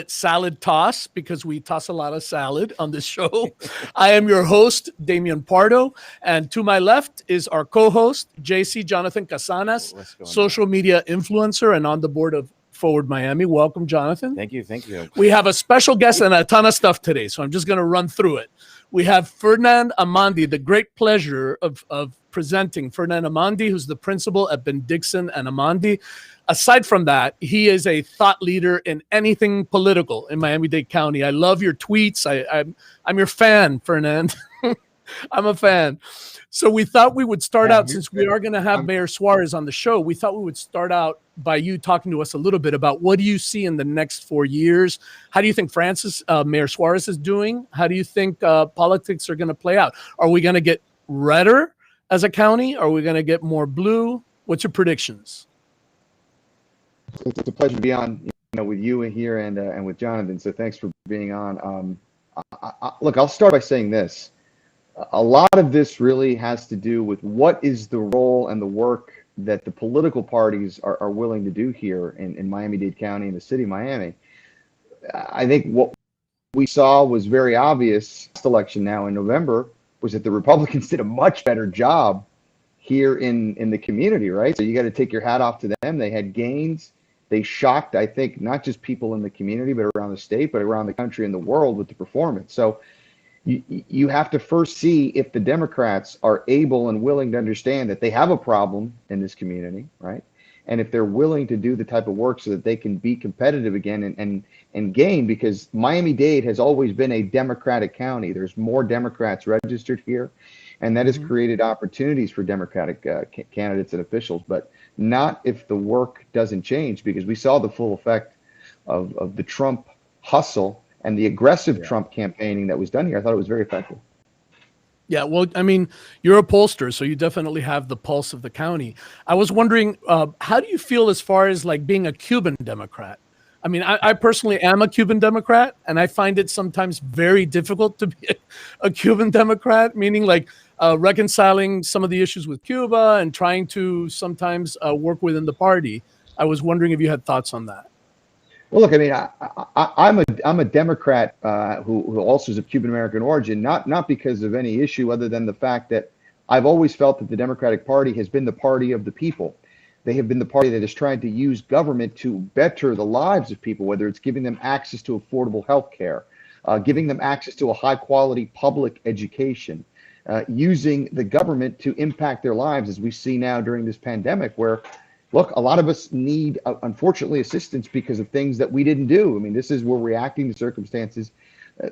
salad toss because we toss a lot of salad on this show. I am your host, Damian Pardo, and to my left is our co-host, JC Jonathan Casanas, social media influencer and on the board of Forward Miami. Welcome, Jonathan. Thank you. Thank you. We have a special guest and a ton of stuff today, so I'm just going to run through it. We have Fernand Amandi, the great pleasure of presenting Fernand Amandi, who's the principal at Ben-Dixon and Amandi. Aside from that, he is a thought leader in anything political in Miami-Dade County. I love your tweets. I'm your fan, Fernand. I'm a fan. So we thought we would start out, since we are going to have Mayor Suarez on the show, we thought we would start out by you talking to us a little bit about what do you see in the next 4 years? How do you think Mayor Suarez is doing? How do you think politics are going to play out? Are we going to get redder as a county? Are we going to get more blue? What's your predictions? It's a pleasure to be on, with you here and with Jonathan. So thanks for being on. Look, I'll start by saying this. A lot of this really has to do with what is the role and the work that the political parties are willing to do here in Miami-Dade County and the city of Miami. I think what we saw was very obvious this election now in November was that the Republicans did a much better job here in the community, right? So you got to take your hat off to them. They had gains. They shocked, I think, not just people in the community, but around the state, but around the country and the world with the performance. So you have to first see if the Democrats are able and willing to understand that they have a problem in this community, right? And if they're willing to do the type of work so that they can be competitive again and gain, because Miami-Dade has always been a Democratic county. There's more Democrats registered here, and that has created opportunities for Democratic candidates and officials, but not if the work doesn't change, because we saw the full effect of the Trump hustle and the aggressive Trump campaigning that was done here. I thought it was very effective. Yeah, well, I mean, you're a pollster, so you definitely have the pulse of the county. I was wondering, how do you feel as far as like being a Cuban Democrat? I mean, I personally am a Cuban Democrat, and I find it sometimes very difficult to be a Cuban Democrat, meaning like reconciling some of the issues with Cuba and trying to sometimes work within the party. I was wondering if you had thoughts on that. Well, look, I mean, I'm a Democrat who also is of Cuban American origin, not because of any issue other than the fact that I've always felt that the Democratic Party has been the party of the people. They have been the party that has tried to use government to better the lives of people, whether it's giving them access to affordable health care, giving them access to a high quality public education, using the government to impact their lives, as we see now during this pandemic, where look, a lot of us need, unfortunately, assistance because of things that we didn't do. I mean, this is we're reacting to circumstances.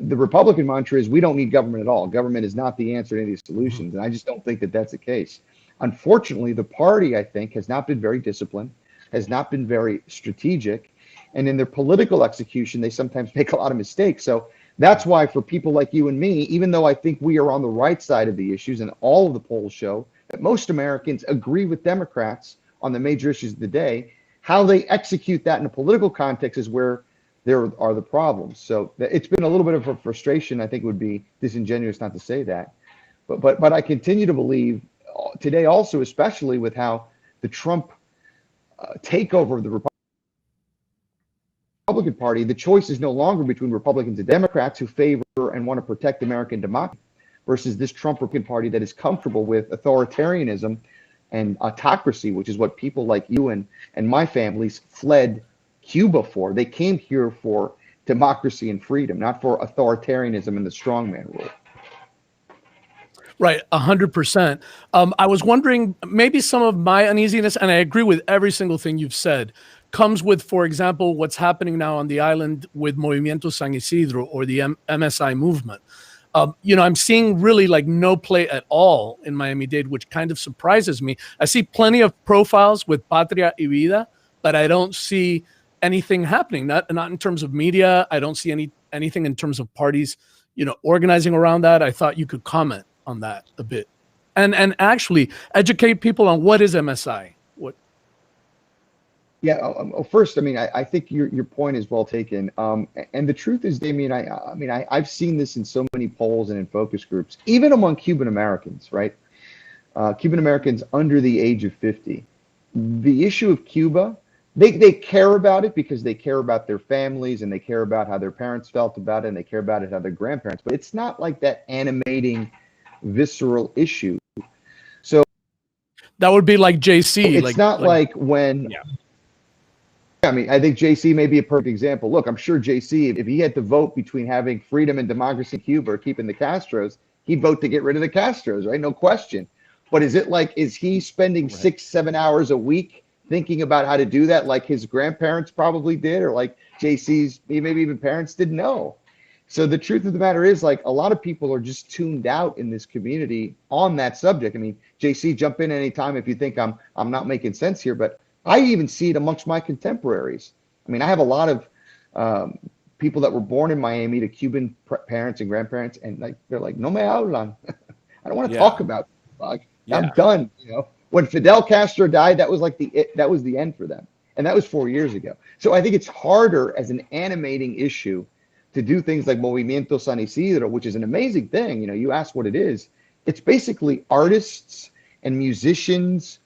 The Republican mantra is we don't need government at all. Government is not the answer to any of these solutions. And I just don't think that that's the case. Unfortunately, the party, I think, has not been very disciplined, has not been very strategic. And in their political execution, they sometimes make a lot of mistakes. So that's why for people like you and me, even though I think we are on the right side of the issues, and all of the polls show that most Americans agree with Democrats on the major issues of the day, how they execute that in a political context is where there are the problems. So it's been a little bit of a frustration. I think it would be disingenuous not to say that. But I continue to believe today also, especially with how the Trump takeover of the Republican Party, the choice is no longer between Republicans and Democrats who favor and want to protect American democracy versus this Trump Republican Party that is comfortable with authoritarianism and autocracy, which is what people like you and my families fled Cuba for. They came here for democracy and freedom, not for authoritarianism and the strongman rule. Right, 100%. I was wondering, maybe some of my uneasiness, and I agree with every single thing you've said, comes with, for example, what's happening now on the island with Movimiento San Isidro or the MSI movement. I'm seeing really like no play at all in Miami-Dade, which kind of surprises me. I see plenty of profiles with Patria y Vida, but I don't see anything happening. Not in terms of media. I don't see anything in terms of parties, organizing around that. I thought you could comment on that a bit, and actually educate people on what is MSI. Yeah. First, I mean, I think your point is well taken. And the truth is, Damian, I've seen this in so many polls and in focus groups, even among Cuban Americans, right? Cuban Americans under the age of 50. The issue of Cuba they care about it because they care about their families and they care about how their parents felt about it and they care about it how their grandparents. But it's not like that animating, visceral issue. So That would be like JC. it's not like when. Yeah. I mean, I think JC may be a perfect example. Look, I'm sure JC, if he had to vote between having freedom and democracy in Cuba or keeping the Castros, he'd vote to get rid of the Castros, right? No question. But is he spending 6-7 hours a week thinking about how to do that like his grandparents probably did, or like JC's maybe even parents didn't know? So the truth of the matter is, like, a lot of people are just tuned out in this community on that subject. I mean, JC, jump in anytime if you think I'm not making sense here, but I even see it amongst my contemporaries. I mean, I have a lot of people that were born in Miami to Cuban parents and grandparents, and like they're like, no me hablan. I don't want to talk about it. I'm done. You know, when Fidel Castro died, that was like that was the end for them, and that was 4 years ago. So I think it's harder as an animating issue to do things like Movimiento San Isidro, which is an amazing thing. You know, you ask what it is. It's basically artists and musicians.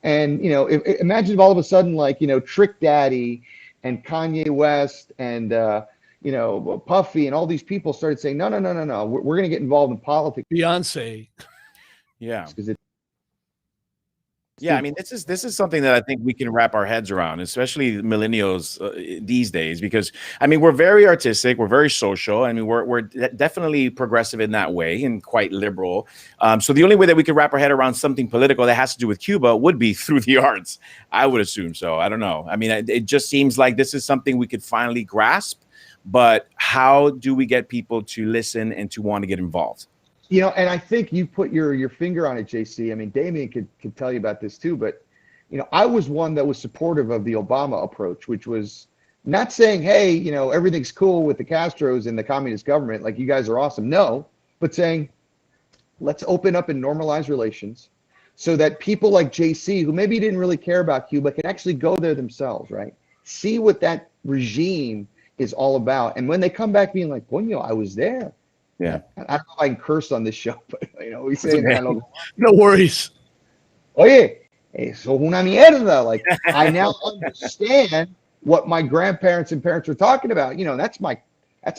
And, you know, imagine if all of a sudden, like, you know, Trick Daddy and Kanye West and, you know, Puffy and all these people started saying, no, we're going to get involved in politics. Beyonce. Yeah. Because Yeah, I mean, this is something that I think we can wrap our heads around, especially millennials these days, because I mean, we're very artistic, we're very social. I mean, we're definitely progressive in that way and quite liberal. So the only way that we could wrap our head around something political that has to do with Cuba would be through the arts. I would assume so. I don't know. I mean, it just seems like this is something we could finally grasp. But how do we get people to listen and to want to get involved? You know, and I think you put your finger on it, JC. I mean, Damian could tell you about this too, but, you know, I was one that was supportive of the Obama approach, which was not saying, hey, you know, everything's cool with the Castros and the communist government, like you guys are awesome. No, but saying, let's open up and normalize relations so that people like JC, who maybe didn't really care about Cuba, can actually go there themselves, right? See what that regime is all about. And when they come back being like, well, you know, I was there. Yeah. I don't know if I can curse on this show, but, you know, we say it kind of, No worries. oye, eso es una mierda. Like, I now understand what my grandparents and parents were talking about. You know, that's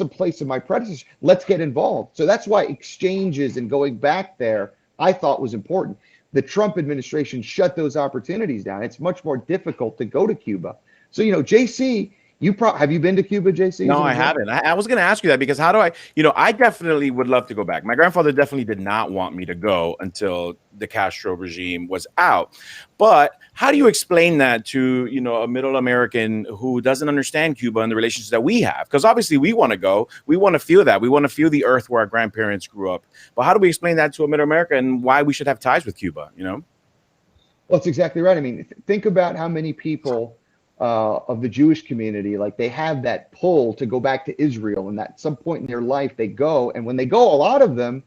a place of my predecessors. Let's get involved. So that's why exchanges and going back there, I thought was important. The Trump administration shut those opportunities down. It's much more difficult to go to Cuba. So, you know, JC, have you been to Cuba, JC? No, I haven't. I was going to ask you that because how do I definitely would love to go back. My grandfather definitely did not want me to go until the Castro regime was out. But how do you explain that to, you know, a middle American who doesn't understand Cuba and the relationships that we have? Because obviously we want to go. We want to feel that. We want to feel the earth where our grandparents grew up. But how do we explain that to a middle American and why we should have ties with Cuba, you know? Well, that's exactly right. I mean, think about how many people of the Jewish community, like they have that pull to go back to Israel, and at some point in their life they go, and when they go, a lot of them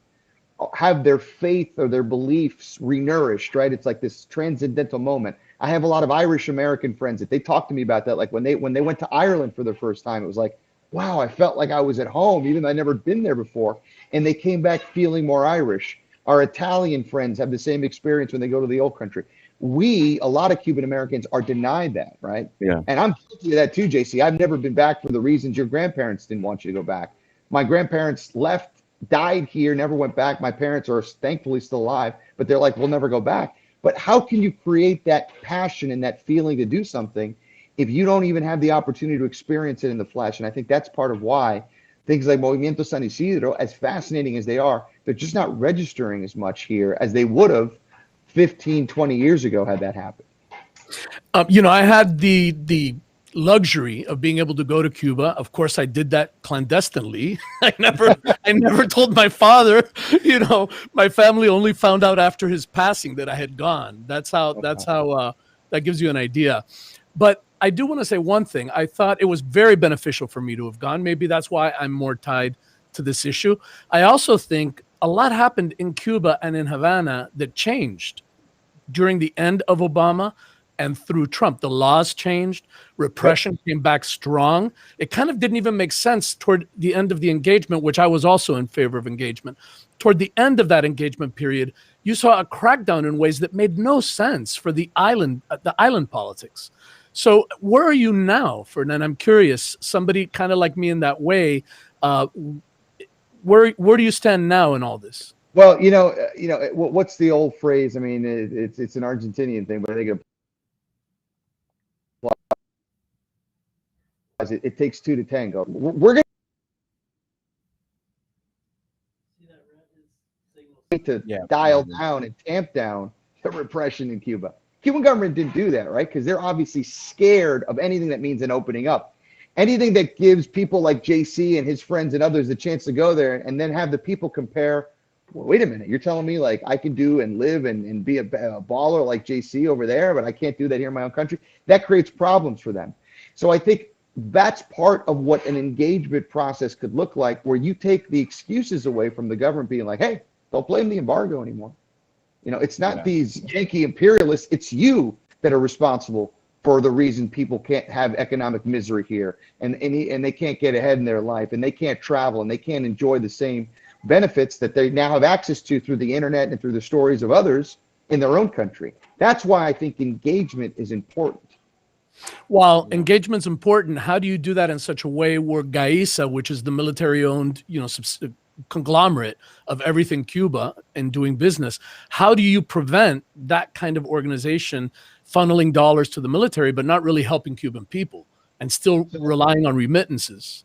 have their faith or their beliefs renourished, right? It's like this transcendental moment. I have a lot of Irish American friends that they talk to me about that. Like when they went to Ireland for the first time, it was like, wow, I felt like I was at home, even though I'd never been there before. And they came back feeling more Irish. Our Italian friends have the same experience when they go to the old country. A lot of Cuban Americans are denied that, right? Yeah. And I'm guilty of that too, JC. I've never been back for the reasons your grandparents didn't want you to go back. My grandparents left, died here, never went back. My parents are thankfully still alive, but they're like, we'll never go back. But how can you create that passion and that feeling to do something if you don't even have the opportunity to experience it in the flesh? And I think that's part of why things like Movimiento San Isidro, as fascinating as they are, they're just not registering as much here as they would have 15, 20 years ago had that happened. You know, I had the luxury of being able to go to Cuba. Of course, I did that clandestinely. I never told my father. You know, my family only found out after his passing that I had gone. That's how that gives you an idea. But I do want to say one thing. I thought it was very beneficial for me to have gone. Maybe that's why I'm more tied to this issue. I also think a lot happened in Cuba and in Havana that changed during the end of Obama and through Trump. The laws changed, repression came back strong. It kind of didn't even make sense toward the end of the engagement, which I was also in favor of engagement. Toward the end of that engagement period, you saw a crackdown in ways that made no sense for the island politics. So where are you now, Fernand? I'm curious. Somebody kind of like me in that way. Where do you stand now in all this? Well, what's the old phrase? I mean, it's an Argentinian thing, but I think it takes two to tango. We're going to dial down and tamp down the repression in Cuba. Cuban government didn't do that, right? Because they're obviously scared of anything that means an opening up. Anything that gives people like JC and his friends and others the chance to go there and then have the people compare, well, wait a minute, you're telling me like I can do and live and be a baller like JC over there, but I can't do that here in my own country? That creates problems for them. So I think that's part of what an engagement process could look like, where you take the excuses away from the government being like, hey, don't blame the embargo anymore. It's not these Yankee imperialists, it's you that are responsible for the reason people can't have economic misery here, and they can't get ahead in their life, and they can't travel, and they can't enjoy the same benefits that they now have access to through the internet and through the stories of others in their own country. That's why I think engagement is important. While engagement's important, how do you do that in such a way where GAISA, which is the military-owned, conglomerate of everything Cuba and doing business, how do you prevent that kind of organization funneling dollars to the military but not really helping Cuban people and still relying on remittances?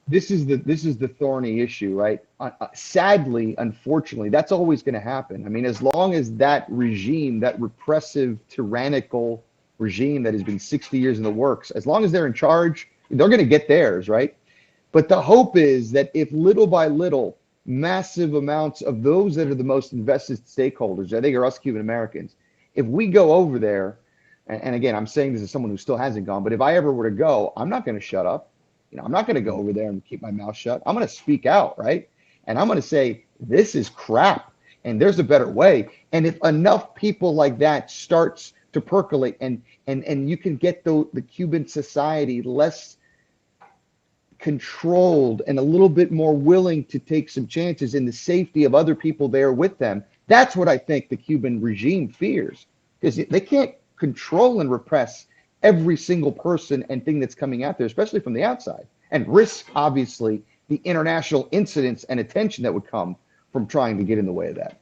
This is the thorny issue, right? Sadly, unfortunately, that's always going to happen. I mean, as long as that regime, that repressive, tyrannical regime that has been 60 years in the works, as long as they're in charge, they're going to get theirs, right? But the hope is that if little by little, massive amounts of those that are the most invested stakeholders, I think are us Cuban Americans, if we go over there, and again, I'm saying this as someone who still hasn't gone, but if I ever were to go, I'm not going to shut up. I'm not going to go over there and keep my mouth shut. I'm going to speak out, right? And I'm going to say, this is crap, and there's a better way. And if enough people like that starts to percolate, and you can get the Cuban society less controlled and a little bit more willing to take some chances in the safety of other people there with them, that's what I think the Cuban regime fears, because they can't control and repress every single person and thing that's coming out there, especially from the outside, and risk, obviously, the international incidents and attention that would come from trying to get in the way of that.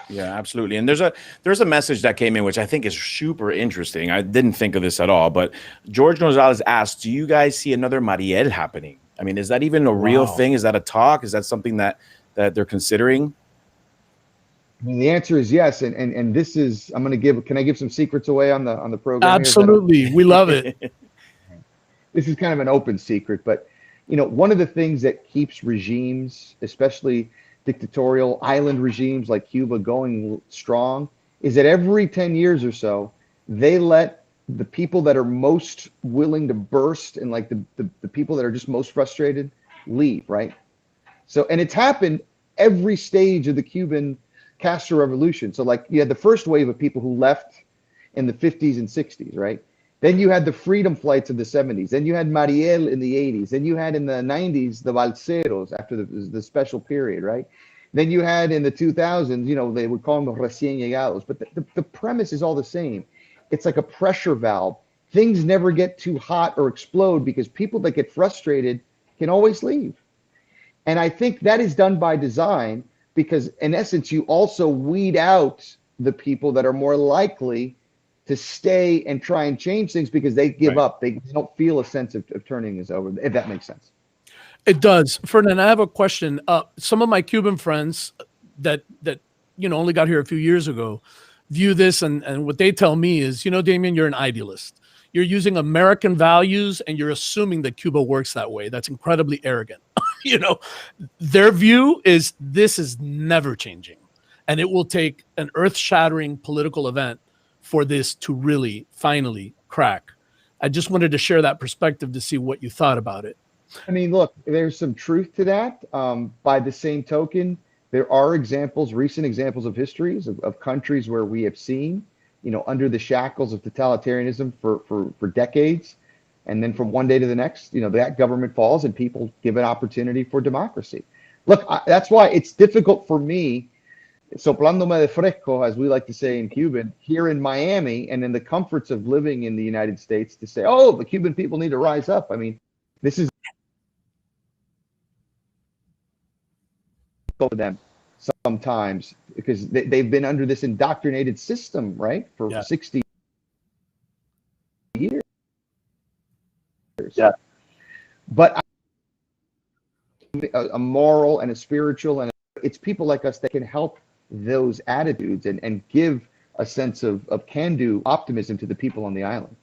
Yeah, absolutely. And there's a message that came in, which I think is super interesting. I didn't think of this at all, but George Gonzalez asked, do you guys see another Mariel happening? I mean, is that even a real thing? Is that a talk? Is that something that they're considering? I mean, the answer is yes. And this is, can I give some secrets away on the program? Absolutely. We love it. This is kind of an open secret, but one of the things that keeps regimes, especially dictatorial island regimes like Cuba, going strong is that every 10 years or so, they let the people that are most willing to burst and like the people that are just most frustrated leave, right? So, and it's happened every stage of the Cuban Castro revolution. So like you had the first wave of people who left in the 50s and 60s, right? Then you had the freedom flights of the 70s. Then you had Mariel in the 80s. Then you had in the 90s the Balseros after the special period, right? Then you had in the 2000s, they would call them the recién llegados. But the premise is all the same. It's like a pressure valve. Things never get too hot or explode because people that get frustrated can always leave. And I think that is done by design because, in essence, you also weed out the people that are more likely to stay and try and change things because they give up. They don't feel a sense of turning this over, if that makes sense. It does. Fernand, I have a question. Some of my Cuban friends that only got here a few years ago view this, and what they tell me is, Damian, you're an idealist. You're using American values and you're assuming that Cuba works that way. That's incredibly arrogant. Their view is this is never changing, and it will take an earth-shattering political event for this to really finally crack. I just wanted to share that perspective to see what you thought about it. I mean, look, there's some truth to that. By the same token, there are recent examples of histories of countries where we have seen, under the shackles of totalitarianism for decades. And then from one day to the next, that government falls and people give an opportunity for democracy. Look, that's why it's difficult for me soplándome de fresco, as we like to say in Cuban, here in Miami and in the comforts of living in the United States to say, oh, the Cuban people need to rise up. I mean, this is for them sometimes because they've been under this indoctrinated system, right, for 60 years. Yeah. But a moral and a spiritual, and it's people like us that can help those attitudes and give a sense of can-do optimism to the people on the island.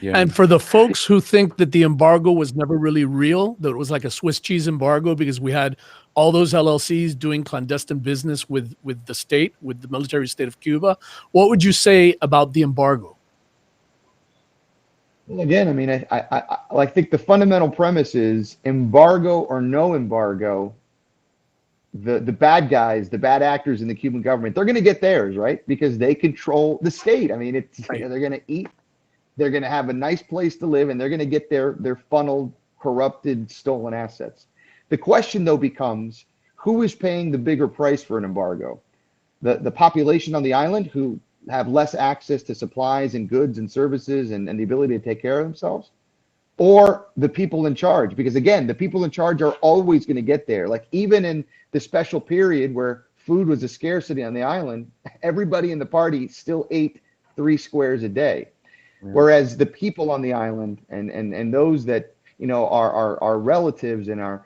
Yeah. And for the folks who think that the embargo was never really real, that it was like a Swiss cheese embargo because we had all those LLCs doing clandestine business with the state, with the military state of Cuba, what would you say about the embargo? Well, again, I mean, I think the fundamental premise is embargo or no embargo, the bad guys, the bad actors in the Cuban government, they're going to get theirs, right? Because they control the state. I mean, it's Right. they're going to eat. They're going to have a nice place to live, and they're going to get their funneled, corrupted, stolen assets. The question, though, becomes who is paying the bigger price for an embargo? The population on the island who have less access to supplies and goods and services and the ability to take care of themselves? Or the people in charge? Because again, the people in charge are always going to get there. Like even in the special period where food was a scarcity on the island, everybody in the party still ate 3 squares a day. Whereas the people on the island and those that, you know, are our relatives and our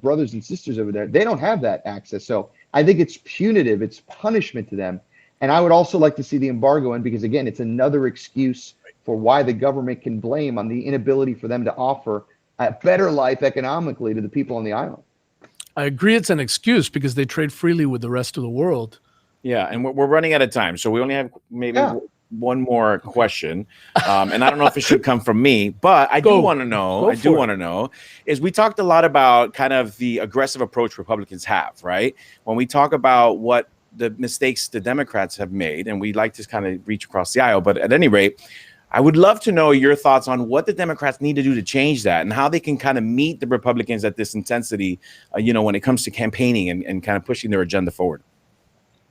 brothers and sisters over there, they don't have that access. So I think it's punitive, it's punishment to them. And I would also like to see the embargo in because, again, it's another excuse for why the government can blame on the inability for them to offer a better life economically to the people on the island. I agree it's an excuse because they trade freely with the rest of the world. Yeah, and we're running out of time, so we only have maybe one more question, and I don't know if it should come from me, but I do want to know. Is we talked a lot about kind of the aggressive approach Republicans have, right? When we talk about what the mistakes the Democrats have made, and we like to kind of reach across the aisle, but at any rate, I would love to know your thoughts on what the Democrats need to do to change that and how they can kind of meet the Republicans at this intensity, you know, when it comes to campaigning and kind of pushing their agenda forward.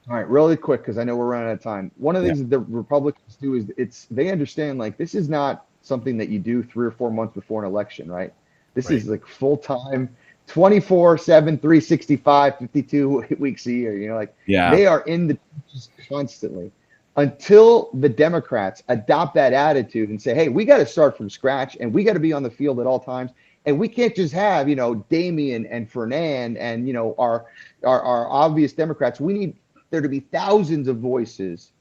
All right, really quick, because I know we're running out of time. One of the things that the Republicans do is they understand, like, this is not something that you do 3 or 4 months before an election, right? This is like full-time, 24/7, 365, 52 weeks a year, you know, like they are in the trenches constantly. Until the Democrats adopt that attitude and say, hey, we got to start from scratch and we got to be on the field at all times. And we can't just have, you know, Damian and Fernand and, you know, our obvious Democrats. We need there to be thousands of voices.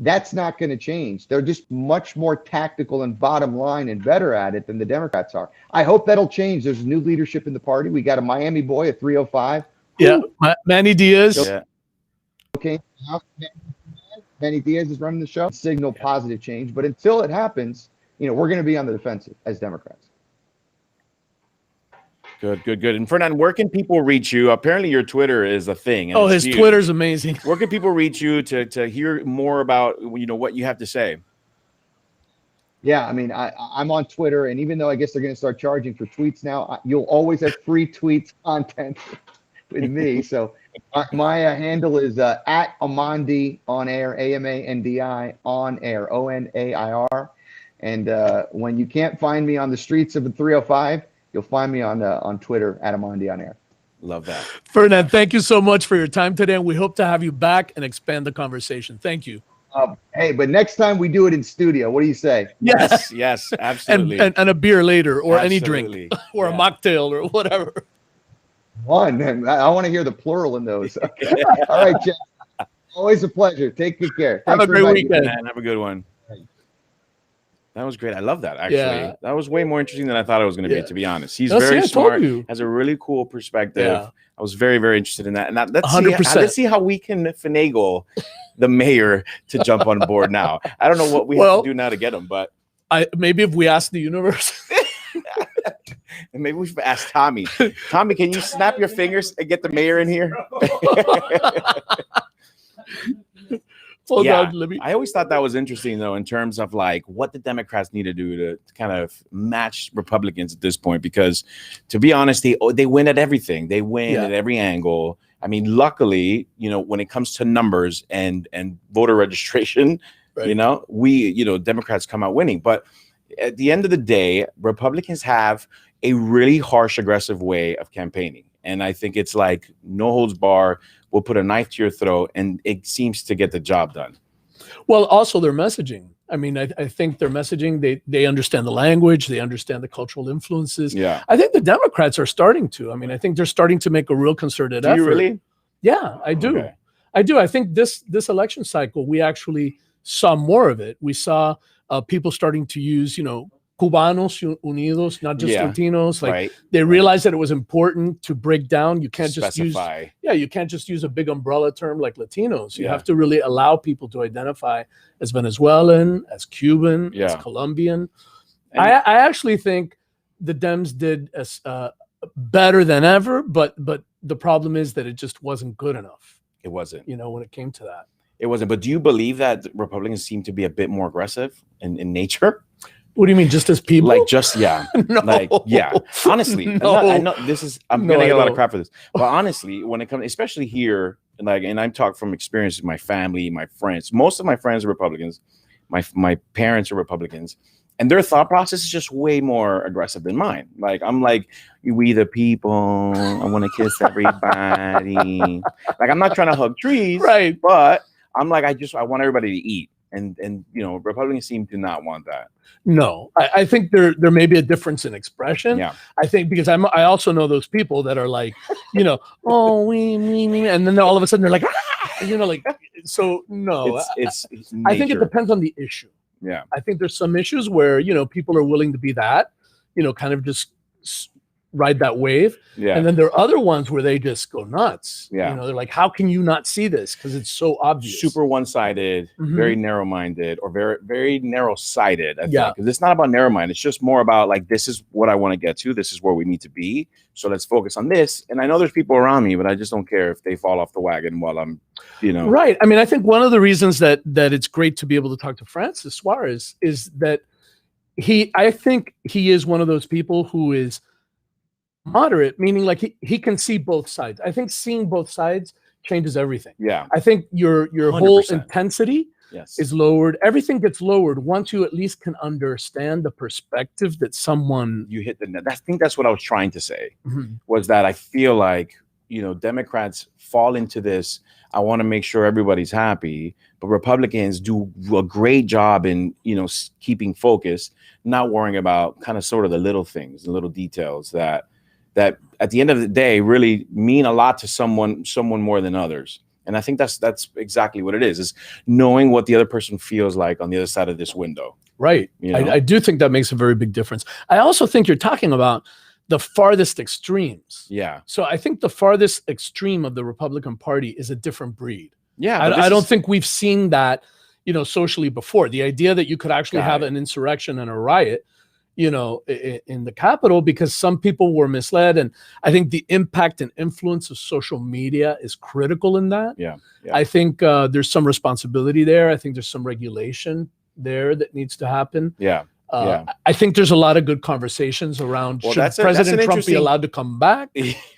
That's not going to change. They're just much more tactical and bottom line and better at it than the Democrats are. I hope that'll change. There's new leadership in the party. We got a Miami boy at 305. Yeah, Manny Diaz. Yeah. Okay. Manny Diaz is running the show. Signal positive change. But until it happens, you know, we're going to be on the defensive as Democrats. Good. And Fernand, where can people reach you? Apparently your Twitter is a thing. Oh, his Twitter's amazing. Where can people reach you to hear more about, you know, what you have to say? Yeah, I mean, I'm on Twitter, and even though I guess they're going to start charging for tweets now, you'll always have free tweets content with me. So my handle is at Amandi on air, AMANDI on air, ONAIR. And when you can't find me on the streets of the 305, you'll find me on Twitter at Amandi on air. Love that. Fernand, thank you so much for your time today, and we hope to have you back and expand the conversation. Thank you. Hey, but next time we do it in studio. What do you say? Yes, absolutely. and a beer later, or any drink, or a mocktail, or whatever. One. I want to hear the plural in those. Okay. All right, Jeff. Always a pleasure. Take good care. Have a great weekend. Man, have a good one. That was great. I love that, actually. Yeah. That was way more interesting than I thought it was going to be, to be honest. He's very smart, has a really cool perspective. Yeah. I was very, very interested in that. And let's see how we can finagle the mayor to jump on board now. I don't know what we have to do now to get him, but maybe if we ask the universe. And maybe we should ask Tommy. Tommy, can you snap your fingers and get the mayor in here? Hold Yeah, on, let me. I always thought that was interesting, though, in terms of like what the Democrats need to do to kind of match Republicans at this point. Because, to be honest, they win at everything. They win at every angle. I mean, luckily, when it comes to numbers and voter registration, Right. Democrats come out winning. But at the end of the day, Republicans have a really harsh, aggressive way of campaigning, and I think it's like no holds bar. We'll put a knife to your throat, and it seems to get the job done. Well, also their messaging. I mean, I think their messaging, they understand the language, they understand the cultural influences. Yeah. I think the Democrats are starting to. I mean, I think they're starting to make a real concerted effort. Do you really? Yeah, I do. Okay. I do. I think this election cycle, we actually saw more of it. We saw people starting to use, Cubanos Unidos, not just Latinos. Like they realized that it was important to break down. You can't just specify. you can't just use a big umbrella term like Latinos. You have to really allow people to identify as Venezuelan, as Cuban, as Colombian. And I actually think the Dems did better than ever, but the problem is that it just wasn't good enough. It wasn't. When it came to that. It wasn't. But do you believe that Republicans seem to be a bit more aggressive in nature? What do you mean, just as people? Like, just, yeah. No. Like, yeah. Honestly, No. I know this is, I'm going to get a lot of crap for this. But honestly, when it comes, especially here, and I'm talking from experience with my family, my friends, most of my friends are Republicans. My parents are Republicans. And their thought process is just way more aggressive than mine. Like, I'm like, we the people, I want to kiss everybody. Like, I'm not trying to hug trees. Right. But I'm like, I want everybody to eat. And Republicans seem to not want that. No, I think there may be a difference in expression. Yeah. I think because I also know those people that are like, oh, we, and then all of a sudden they're like, so no. It's I think it depends on the issue. Yeah. I think there's some issues where, people are willing to be that, kind of just ride that wave. Yeah. And then there are other ones where they just go nuts. Yeah. They're like, how can you not see this? Because it's so obvious. Super one-sided, very narrow-minded, or very, very narrow-sighted. I think. Because it's not about narrow-minded. It's just more about like, this is what I want to get to. This is where we need to be. So let's focus on this. And I know there's people around me, but I just don't care if they fall off the wagon while I'm, Right. I mean, I think one of the reasons that it's great to be able to talk to Francis Suarez is that I think he is one of those people who is moderate, meaning like he can see both sides. I think seeing both sides changes everything. Yeah. I think your 100%. whole intensity Yes. is lowered. Everything gets lowered once you at least can understand the perspective that someone you hit the net. I think that's what I was trying to say, was that I feel like, Democrats fall into this. I want to make sure everybody's happy, but Republicans do a great job in, keeping focus, not worrying about kind of sort of the little things, the little details that at the end of the day really mean a lot to someone more than others. And I think that's exactly what it is knowing what the other person feels like on the other side of this window. Right. I do think that makes a very big difference. I also think you're talking about the farthest extremes. Yeah. So I think the farthest extreme of the Republican Party is a different breed. Yeah. I don't think we've seen that, socially before. The idea that you could actually have an insurrection and a riot, in the Capitol, because some people were misled. And I think the impact and influence of social media is critical in that. Yeah. I think there's some responsibility there. I think there's some regulation there that needs to happen. Yeah. I think there's a lot of good conversations around should President Trump be allowed to come back?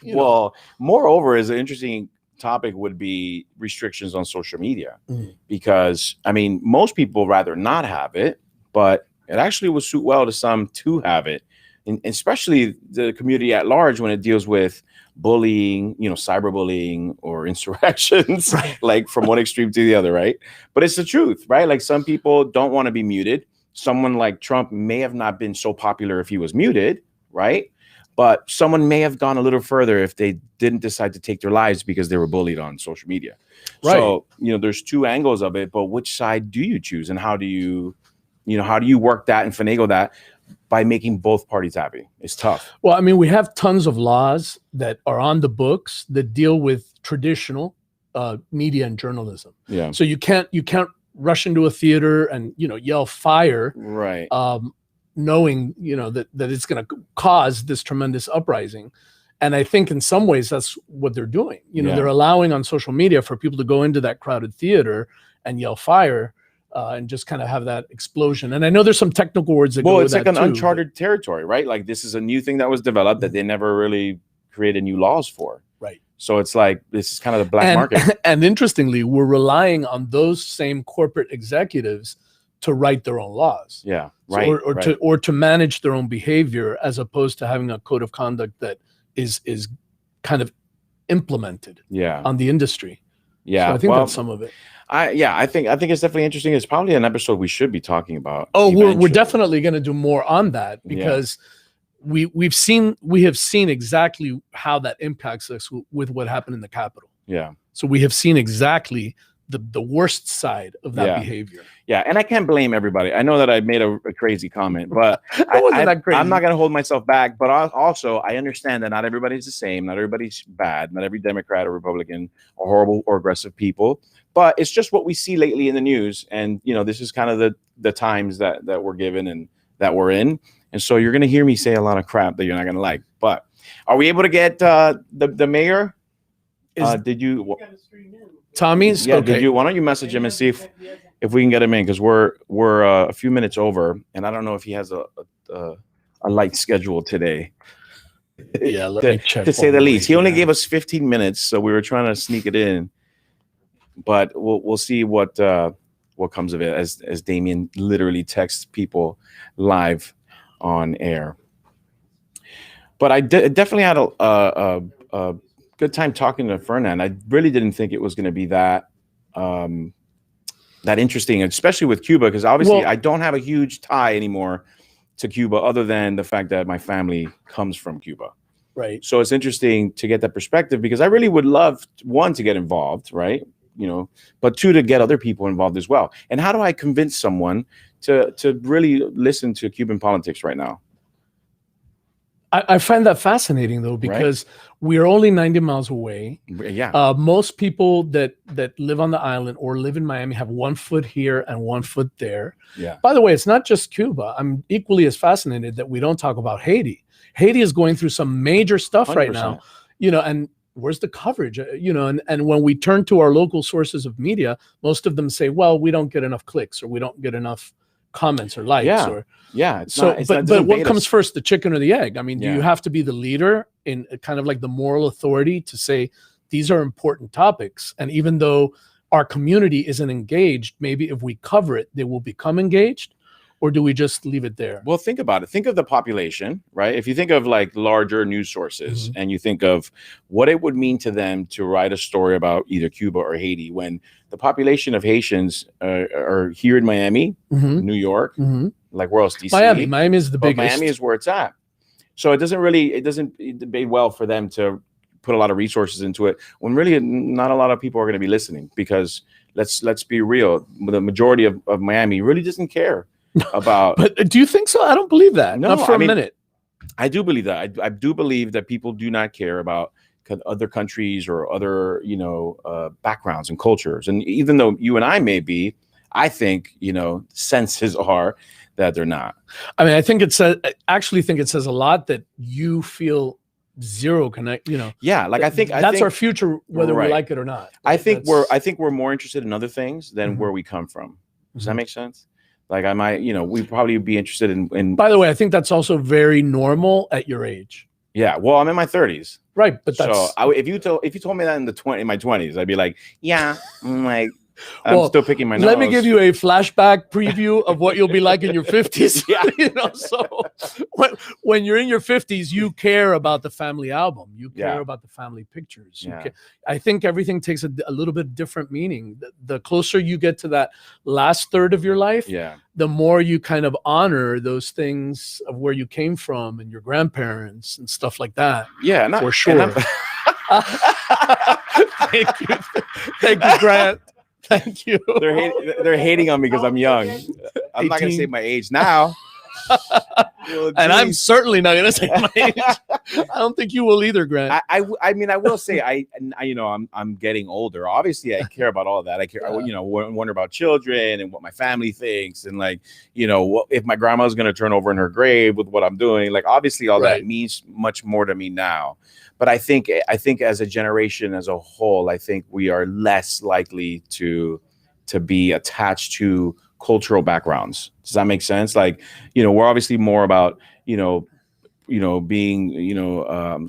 Well, moreover, is an interesting topic would be restrictions on social media, because I mean, most people rather not have it, but it actually would suit well to some to have it, and especially the community at large when it deals with bullying, cyberbullying or insurrections, like from one extreme to the other, right? But it's the truth, right? Like some people don't want to be muted. Someone like Trump may have not been so popular if he was muted, right? But someone may have gone a little further if they didn't decide to take their lives because they were bullied on social media. Right. So, there's two angles of it, but which side do you choose? And how do you work that and finagle that by making both parties happy? It's tough. Well, I mean, we have tons of laws that are on the books that deal with traditional media and journalism. Yeah. So you can't rush into a theater and yell fire, right? Knowing that it's going to cause this tremendous uprising. And I think in some ways that's what they're doing. They're allowing on social media for people to go into that crowded theater and yell fire. And just kind of have that explosion. And I know there's some technical words that go with it's like that an too, uncharted territory, right? Like this is a new thing that was developed that they never really created new laws for. Right. So it's like this is kind of the black market. And interestingly, we're relying on those same corporate executives to write their own laws. Yeah. So, Right. or to manage their own behavior, as opposed to having a code of conduct that is kind of implemented on the industry. Yeah. So I think that's some of it. I think it's definitely interesting. It's probably an episode we should be talking about. Oh, we're definitely going to do more on that, because we have seen exactly how that impacts us with what happened in the Capitol. Yeah. So we have seen exactly the worst side of that behavior. Yeah, and I can't blame everybody. I know that I made a crazy comment, but I'm not going to hold myself back. But also, I understand that not everybody's the same. Not everybody's bad. Not every Democrat or Republican are horrible or aggressive people. But it's just what we see lately in the news. And, this is kind of the times that we're given and that we're in. And so you're going to hear me say a lot of crap that you're not going to like. But are we able to get the mayor? Did you... Tommy's? Yeah, okay. Why don't you message him and see if we can get him in, because we're a few minutes over, and I don't know if he has a light schedule today. Yeah, let me check. To say the least, he only gave us 15 minutes, so we were trying to sneak it in. But we'll see what comes of it as Damian literally texts people live on air. But I definitely had a good time talking to Fernand. I really didn't think it was going to be that interesting, especially with Cuba, because obviously I don't have a huge tie anymore to Cuba, other than the fact that my family comes from Cuba. Right. So it's interesting to get that perspective, because I really would love, one, to get involved, right? But two, to get other people involved as well. And how do I convince someone to really listen to Cuban politics right now? I find that fascinating, though, because we are only 90 miles away. Yeah. Most people that live on the island or live in Miami have 1 foot here and 1 foot there. Yeah. By the way, it's not just Cuba. I'm equally as fascinated that we don't talk about Haiti. Haiti is going through some major stuff 100%. right now, and where's the coverage? And when we turn to our local sources of media, most of them say, well, we don't get enough clicks, or we don't get enough comments or likes. But what comes first, the chicken or the egg? I mean, do you have to be the leader in kind of like the moral authority to say these are important topics? And even though our community isn't engaged, maybe if we cover it, they will become engaged. Or do we just leave it there? Well, think about it. Think of the population, right? If you think of like larger news sources, and you think of what it would mean to them to write a story about either Cuba or Haiti, when the population of Haitians are here in Miami, New York, like where else? DC. Miami is the biggest. Miami is where it's at. So it doesn't debate well for them to put a lot of resources into it, when really not a lot of people are going to be listening, because let's be real. The majority of Miami really doesn't care about. But do you think so? I don't believe that. No, not for a minute. I do believe that. I do believe that people do not care about other countries or other backgrounds and cultures. And even though you and I may be, I think senses are that they're not. I mean, I actually think it says a lot that you feel zero connect. Yeah, like I think our future, whether we like it or not. I think we're more interested in other things than where we come from. Does that make sense? Like I might, we'd probably be interested in. By the way, I think that's also very normal at your age. Yeah, well, I'm in my 30s, right? But that's so if you told me that in my 20s, I'd be like, yeah, I'm still picking my nose. Let me give you a flashback preview of what you'll be like in your 50s. So when you're in your 50s, you care about the family album. You care about the family pictures. I think everything takes a little bit different meaning. The closer you get to that last third of your life, the more you kind of honor those things of where you came from and your grandparents and stuff like that. Yeah, for sure. Thank you, Grant. Thank you. They're hating on me because I'm young. I'm not going to say my age now. And I'm certainly not going to say my age. I don't think you will either, Grant. I mean, I will say I'm getting older. Obviously, I care about all of that. I care, wonder about children and what my family thinks, and if my grandma's going to turn over in her grave with what I'm doing. Like, obviously, all that means much more to me now. But I think as a generation as a whole, I think we are less likely to to be attached to cultural backgrounds. Does that make sense? Like, we're obviously more about, being,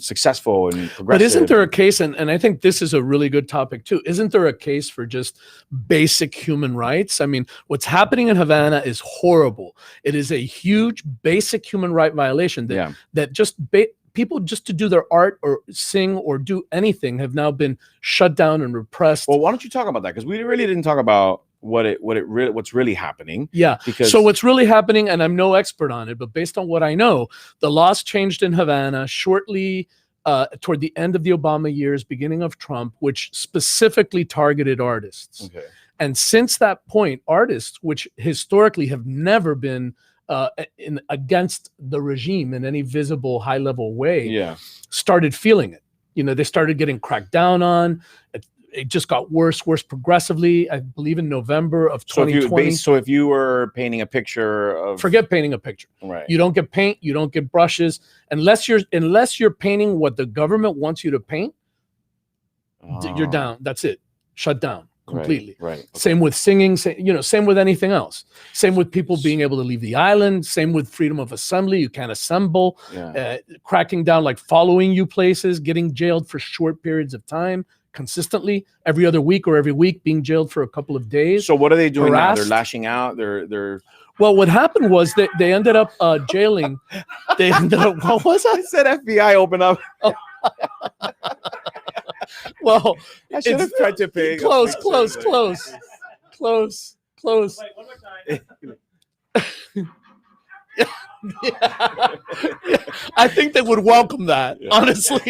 successful and progressive. But isn't there a case, and I think this is a really good topic too, isn't there a case for just basic human rights? I mean, what's happening in Havana is horrible. It is a huge basic human right violation that just people just to do their art or sing or do anything have now been shut down and repressed. Well, why don't you talk about that? Because we really didn't talk about what's really happening. Yeah. So what's really happening, and I'm no expert on it, but based on what I know, the laws changed in Havana shortly toward the end of the Obama years, beginning of Trump, which specifically targeted artists. Okay. And since that point, artists, which historically have never been against the regime in any visible high-level way, started feeling it. They started getting cracked down on. It just got worse progressively. I believe in November of 2020. So if you were painting a picture of, forget painting a picture. Right. You don't get paint. You don't get brushes unless you're painting what the government wants you to paint. You're down. That's it. Shut down completely. Right. Okay. Same with singing. Same with anything else. Same with people being able to leave the island. Same with freedom of assembly. You can't assemble. Cracking down, like following you places, getting jailed for short periods of time. Consistently every other week or every week, being jailed for a couple of days. So what are they doing now? Harassed. They're lashing out. They're Well, what happened was that they ended up jailing. They ended up. What was that? I said FBI open up. Oh. Well, I should have tried to pay. Close. Wait, one more time. I think they would welcome that. Honestly,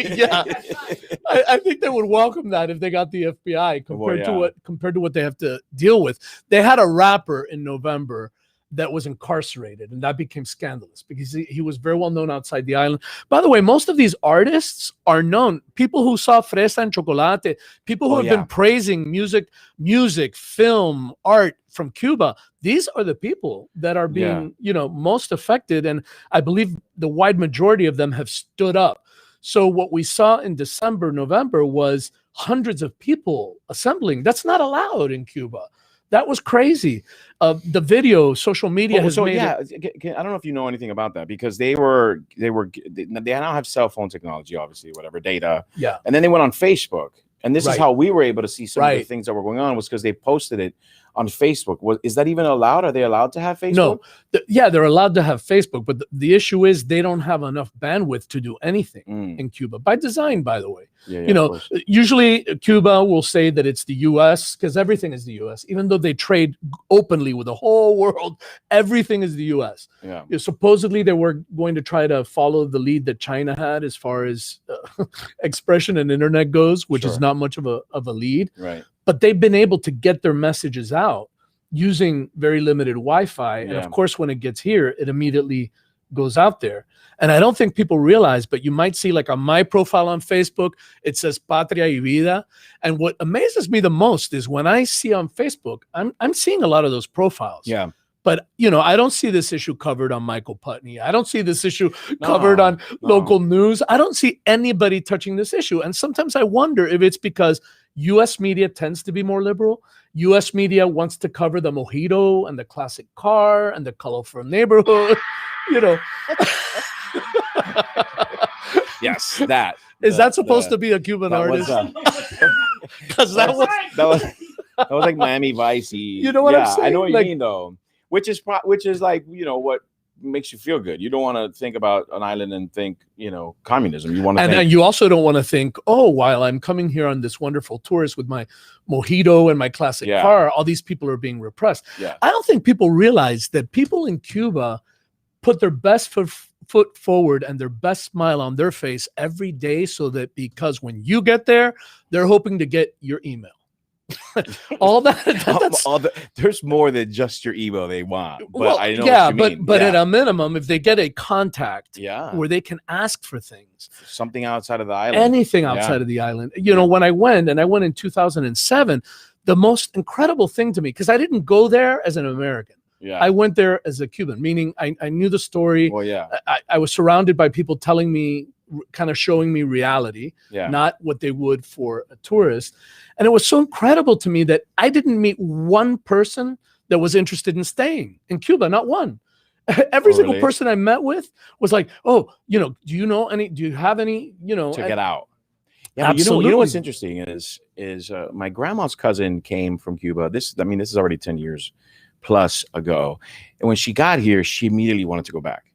I think they would welcome that if they got the FBI compared to what they have to deal with. They had a rapper in November that was incarcerated, and that became scandalous because he was very well known outside the island. By the way, most of these artists are known. People who saw Fresa and Chocolate, people who have been praising music, film, art from Cuba. These are the people that are being, most affected. And I believe the wide majority of them have stood up. So what we saw in December, November was hundreds of people assembling. That's not allowed in Cuba. That was crazy. The video, social media has made it. I don't know if you know anything about that, because they now have cell phone technology, obviously, whatever, data. Yeah. And then they went on Facebook. And this is how we were able to see some of the things that were going on, was because they posted it on Facebook. Is that even allowed? Are they allowed to have Facebook? No. They're allowed to have Facebook, but the issue is they don't have enough bandwidth to do anything in Cuba, by design, by the way. Usually Cuba will say that it's the U.S. because everything is the U.S. Even though they trade openly with the whole world, everything is the U.S. Yeah. Supposedly they were going to try to follow the lead that China had as far as expression and internet goes, which is not much of a lead. Right. But they've been able to get their messages out using very limited Wi-Fi. And of course, when it gets here, it immediately goes out there. And I don't think people realize, but you might see, like on my profile on Facebook, it says Patria y Vida. And what amazes me the most is when I see on Facebook, I'm seeing a lot of those profiles. Yeah. But, I don't see this issue covered on Michael Putney. I don't see this issue covered on local news. I don't see anybody touching this issue. And sometimes I wonder if it's because U.S. media tends to be more liberal. U.S. media wants to cover the mojito and the classic car and the colorful neighborhood, Yes, that. Is that supposed to be a Cuban artist? Because that was like Miami Vice. You know what I'm saying? I know what you mean, though. Which is like, what makes you feel good. You don't want to think about an island and think, communism. You want to and you also don't want to think, while I'm coming here on this wonderful tourist with my mojito and my classic car, all these people are being repressed. Yeah. I don't think people realize that people in Cuba put their best foot forward and their best smile on their face every day, so that because when you get there, they're hoping to get your email. There's more than just your email they want. But well, I know what you mean. But at a minimum, if they get a contact where they can ask for things, something outside of the island, anything outside of the island. When I went in 2007, the most incredible thing to me, because I didn't go there as an American. Yeah. I went there as a Cuban, meaning I knew the story. Well, yeah. I was surrounded by people telling me kind of showing me reality, Yeah. not what they would for a tourist. And it was so incredible to me that I didn't meet one person that was interested in staying in Cuba, not one. Every single really? person I met with was like, oh, you know, do you have any, you know, to get out. Yeah, but absolutely. you know what's interesting is my grandma's cousin came from Cuba. This is already 10 years plus ago. And when she got here, she immediately wanted to go back.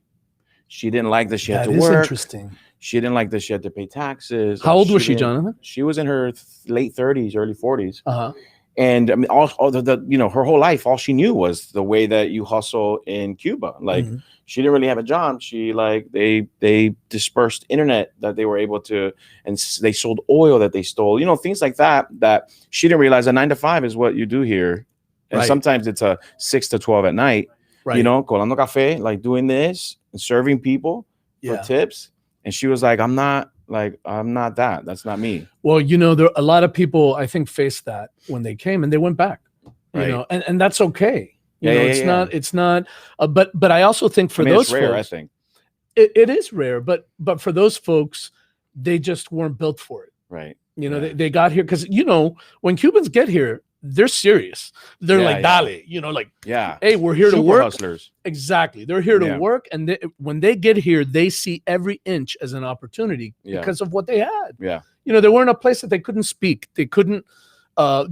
She didn't like that she had to That is work. interesting. She didn't like that she had to pay taxes. How old was she, didn't- Jonathan? She was in her late 30s, early 40s. Uh-huh. And I mean, all the you know, her whole life, all she knew was the way that you hustle in Cuba. Like, she didn't really have a job. She they dispersed internet that they were able to, and they sold oil that they stole. You know, things like that. That she didn't realize a 9 to 5 is what you do here, and Right. sometimes it's a 6 to 12 at night. Right. You know, colando café, like doing this and serving people for tips. And she was like, I'm not that. That's not me. Well, you know, there a lot of people I think faced that when they came and they went back. You Right. know, and that's okay. You Yeah, know, yeah, it's not. But I also think for those it's rare, folks, I think. it is rare. But for those folks, they just weren't built for it. Right. You know, they got here because, you know, when Cubans get here, they're serious. They're like, dale, you know, like, hey, we're here to Super work. hustlers. Exactly. They're here to work. And when they get here, they see every inch as an opportunity because of what they had. Yeah. You know, they were in a place that they couldn't speak. They couldn't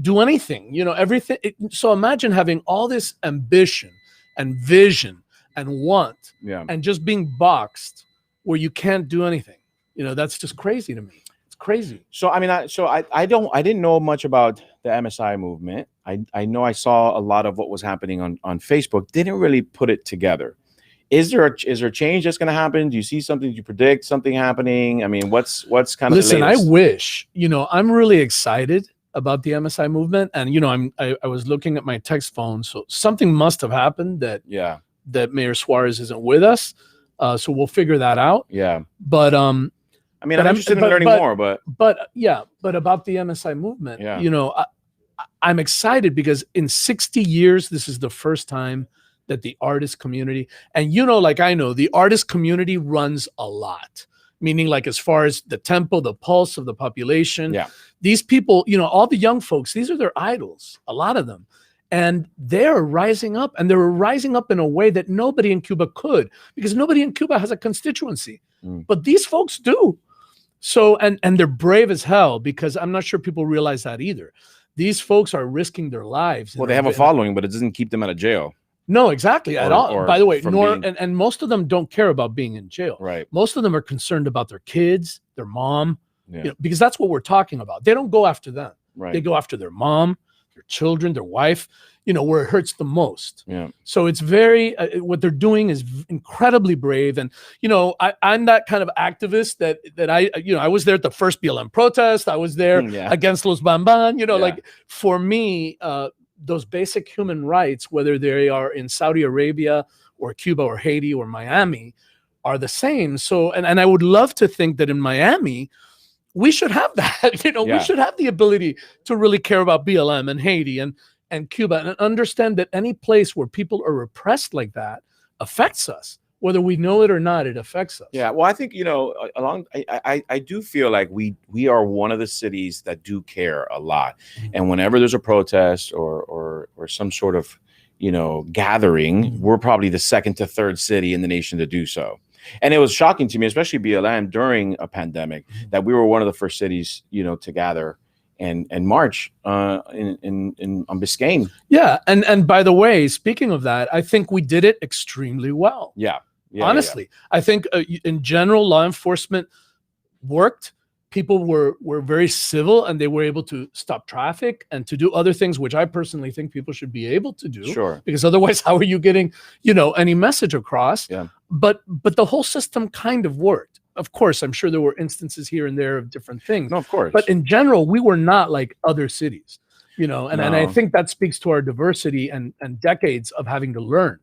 do anything, you know, everything. So imagine having all this ambition and vision and want and just being boxed where you can't do anything. You know, that's just crazy to me. It's crazy. So I mean, I didn't know much about the MSI movement. I know I saw a lot of what was happening on Facebook. Didn't really put it together. Is there a change that's going to happen? Do you see something? Do you predict something happening? I mean, what's kind of listen? the I latest? wish, you know, I'm really excited about the MSI movement, and you know, I was looking at my text phone, so something must have happened that Mayor Suarez isn't with us. So we'll figure that out. Yeah. But I mean, I'm interested in learning more, but about the MSI movement, Yeah. you know, I'm excited because in 60 years, this is the first time that the artist community, and you know, like I know, the artist community runs a lot, meaning like as far as the tempo, the pulse of the population. Yeah. These people, you know, all the young folks, these are their idols, a lot of them. And they're rising up, and they're rising up in a way that nobody in Cuba could, because nobody in Cuba has a constituency, but these folks do. So, and they're brave as hell, because I'm not sure people realize that either. These folks are risking their lives. Well, they have a following, but it doesn't keep them out of jail. No, exactly. At all. By the way, being... and most of them don't care about being in jail. Right. Most of them are concerned about their kids, their mom, you know, because that's what we're talking about. They don't go after them. Right. They go after their mom, their children, their wife, you know, where it hurts the most. Yeah. So it's very, what they're doing is incredibly brave. And, you know, I'm that kind of activist that I was there at the first BLM protest. I was there against Los Bamban, you know, like for me, those basic human rights, whether they are in Saudi Arabia or Cuba or Haiti or Miami, are the same. So, and I would love to think that in Miami, we should have that, you know, we should have the ability to really care about BLM and Haiti and Cuba, and understand that any place where people are repressed like that affects us. Whether we know it or not, it affects us. Yeah, well, I think, you know, I do feel like we are one of the cities that do care a lot. And whenever there's a protest or some sort of, you know, gathering, we're probably the second to third city in the nation to do so. And it was shocking to me, especially BLM during a pandemic, that we were one of the first cities, you know, to gather and march on Biscayne. Yeah, and by the way, speaking of that, I think we did it extremely well. Yeah. Honestly, I think in general, law enforcement worked. People were very civil, and they were able to stop traffic and to do other things, which I personally think people should be able to do. Sure. Because otherwise, how are you getting, you know, any message across? Yeah. But the whole system kind of worked. Of course, I'm sure there were instances here and there of different things. No, of course. But in general, we were not like other cities, you know, and I think that speaks to our diversity and decades of having to learn.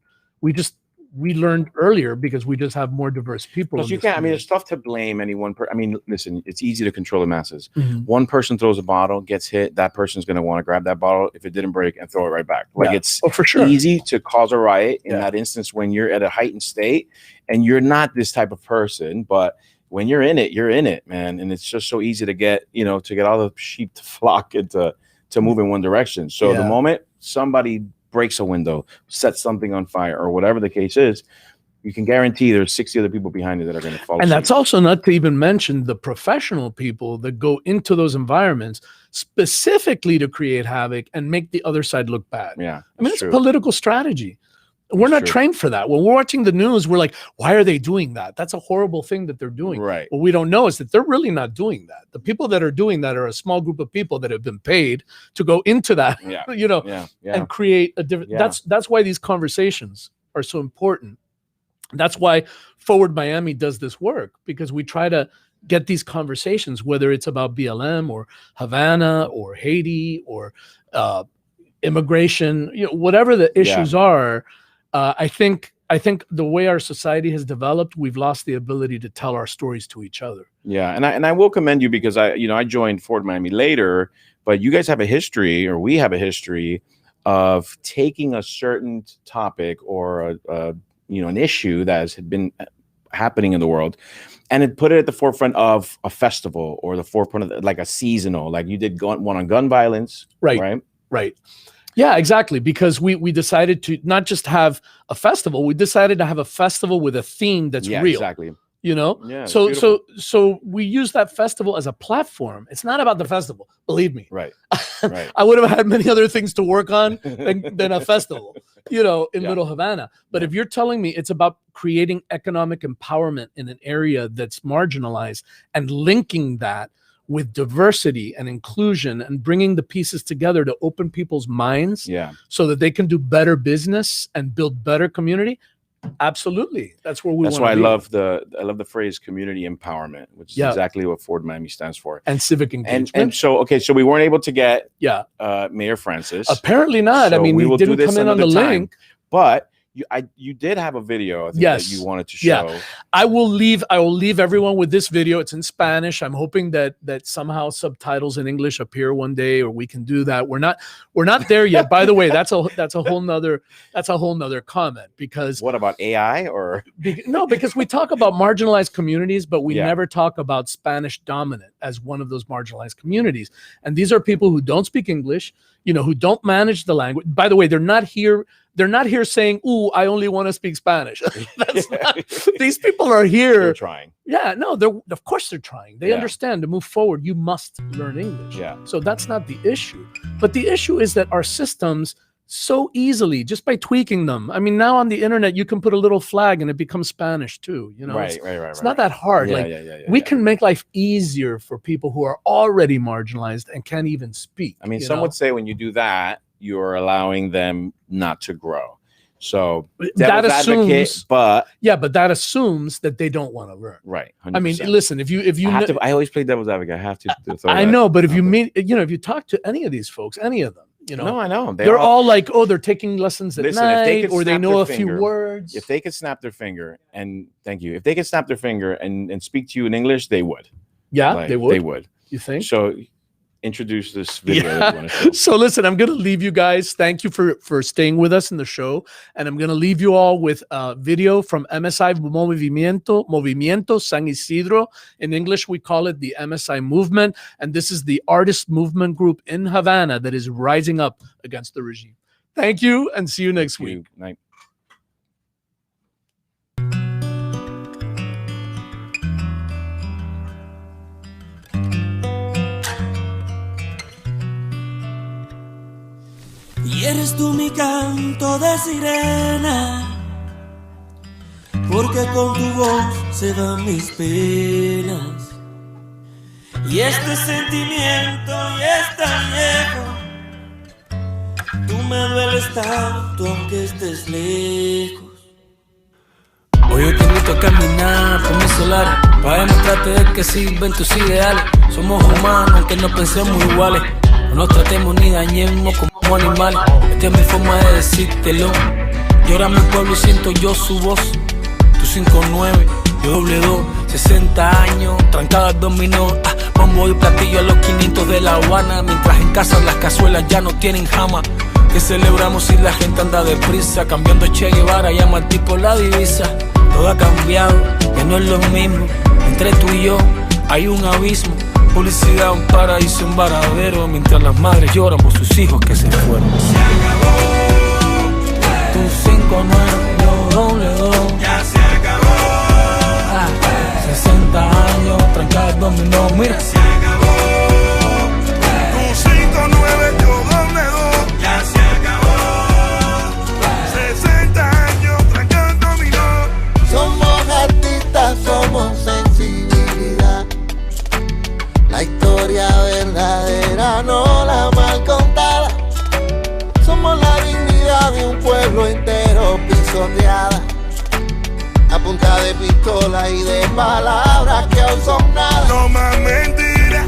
We learned earlier because we just have more diverse people. Plus, you can't. I mean, it's tough to blame any one person. I mean, listen, it's easy to control the masses. Mm-hmm. One person throws a bottle, gets hit. That person's going to want to grab that bottle if it didn't break and throw it right back. Like it's for sure easy to cause a riot in that instance when you're at a heightened state and you're not this type of person. But when you're in it, man. And it's just so easy to get, to get all the sheep to flock and to move in one direction. So the moment somebody breaks a window, sets something on fire, or whatever the case is, you can guarantee there's 60 other people behind you that are going to follow. And that's also not to even mention the professional people that go into those environments specifically to create havoc and make the other side look bad. Yeah, I mean, it's a political strategy. We're not trained for that. When we're watching the news, we're like, why are they doing that? That's a horrible thing that they're doing. Right. What we don't know is that they're really not doing that. The people that are doing that are a small group of people that have been paid to go into that, and create a different. That's why these conversations are so important. That's why Forward Miami does this work, because we try to get these conversations, whether it's about BLM or Havana or Haiti or immigration, whatever the issues are. I think the way our society has developed, we've lost the ability to tell our stories to each other. Yeah, and I will commend you, because I joined Forward Miami later, but you guys have a history, or we have a history of taking a certain topic or an issue that has been happening in the world, and it put it at the forefront of a festival, or the forefront of like a seasonal, like you did one on gun violence, right? Yeah, exactly. Because we decided to not just have a festival, we decided to have a festival with a theme that's real. Exactly. Yeah, so we use that festival as a platform. It's not about the festival, believe me. Right. I would have had many other things to work on than a festival, in Little Havana. But if you're telling me it's about creating economic empowerment in an area that's marginalized and linking that with diversity and inclusion and bringing the pieces together to open people's minds so that they can do better business and build better community. Absolutely. That's where we want to be. That's why I love the phrase community empowerment, which is exactly what Forward Miami stands for. And civic engagement. And so we weren't able to get Mayor Francis. Apparently not. So he didn't come in on the link. But you did have a video, I think, that you wanted to show. Yeah. I will leave everyone with this video. It's in Spanish. I'm hoping that somehow subtitles in English appear one day, or we can do that. We're not there yet. By the way, that's a whole nother comment, because what about AI or no, because we talk about marginalized communities, but we never talk about Spanish dominant as one of those marginalized communities. And these are people who don't speak English, who don't manage the language. By the way, they're not here saying, "Ooh, I only want to speak Spanish." These people are here. They're trying. Yeah, no, of course they're trying. They understand to move forward, you must learn English. Yeah. So that's not the issue. But the issue is that our systems so easily, just by tweaking them. I mean, now on the internet, you can put a little flag and it becomes Spanish too. It's not that hard. We can make life easier for people who are already marginalized and can't even speak. I mean, some would say when you do that, you're allowing them not to grow. So that assumes, but that assumes that they don't want to learn. Right. 100%. I mean, listen, if you I always play devil's advocate. I have to throw I know, but if if you talk to any of these folks, any of them, no, I know they're all like, oh, they're taking lessons at night, or they know a few words. If they could snap their finger, and thank you, if they could snap their finger and speak to you in English, they would. Yeah, they would. They would. You think? So introduce this video that you want to show. So listen, I'm going to leave you guys. Thank you for staying with us in the show. And I'm going to leave you all with a video from MSI Movimiento San Isidro. In English, we call it the MSI movement. And this is the artist movement group in Havana that is rising up against the regime. Thank you, and see you next week. Night. Y eres tú mi canto de sirena, porque con tu voz se van mis penas. Y este sentimiento ya es tan viejo, tú me dueles tanto aunque estés lejos. Hoy yo te invito a caminar por mis solares, para demostrarte de que sirven tus ideales. Somos humanos aunque no pensemos iguales, no nos tratemos ni dañemos como animales. Esta es mi forma de decírtelo. Llora mi pueblo y siento yo su voz. Tú 5'9", yo doble 2, 60 años, trancado al dominó. Bombo y platillo a los 500 de La Habana, mientras en casa las cazuelas ya no tienen jama. Que celebramos si la gente anda deprisa, cambiando Che Guevara y Amandi por la divisa. Todo ha cambiado, que no es lo mismo. Entre tú y yo hay un abismo. Publicidad, un paraíso, un varadero, mientras las madres lloran por sus hijos que se fueron. Se acabó. Tu 5-9, yo W2. Ya se acabó. 60 años, tranca el dominó, mira. Se acabó. Tu 5-9, yo W2. Ya se acabó. 60 años, tranca el dominó. Somos artistas, somos sensibilidad. La historia verdadera, no la mal contada. Somos la dignidad de un pueblo entero pisoteada. A punta de pistola y de palabras que aún son nada. No más mentiras.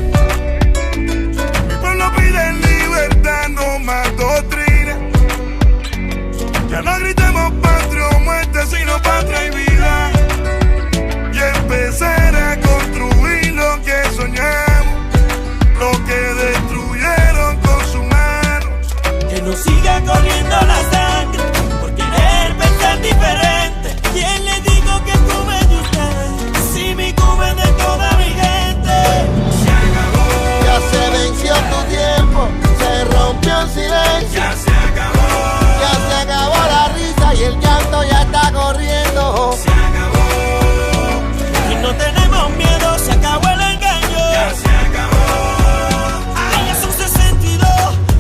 Mi pueblo pide libertad, no más doctrina. Ya no gritemos patria o muerte, sino patria y vida. Y empezar a construir lo que soñamos, lo que destruyeron con su mano. Que no siga corriendo la sangre por querer pensar diferente. ¿Quién le digo que Cuba es de usted? Si mi Cuba es de toda mi gente. Se acabó. Ya se venció tu tiempo, se rompió el silencio. Ya se acabó. Ya se acabó la risa y el llanto ya está corriendo. Se acabó. Y no tenemos miedo, se acabó el engaño. Ya se acabó. Ay, es un 62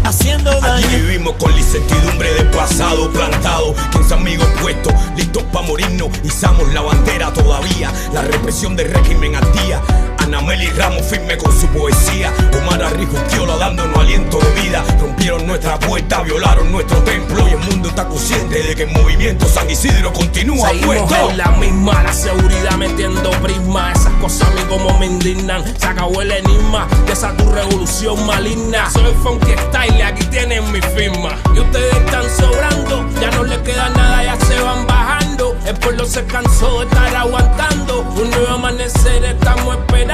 haciendo Aquí daño. vivimos con la incertidumbre del pasado plantado, 15 amigos puestos, listos pa' morirnos, izamos la bandera todavía, la represión del régimen al día. Anameli Ramos firme con su poesía, Omar Arrijuquiola dándonos aliento de vida. Rompieron nuestra puerta, violaron nuestro templo y el mundo está consciente de que el movimiento San Isidro continúa Seguimos puesto. en la misma, la seguridad metiendo prisma. Esas cosas a mí como me indignan. Se acabó el enigma de esa tu revolución maligna. Soy funky style, aquí tienen mi firma. Y ustedes están sobrando, ya no les queda nada, ya se van bajando. El pueblo se cansó de estar aguantando. Un nuevo amanecer estamos esperando.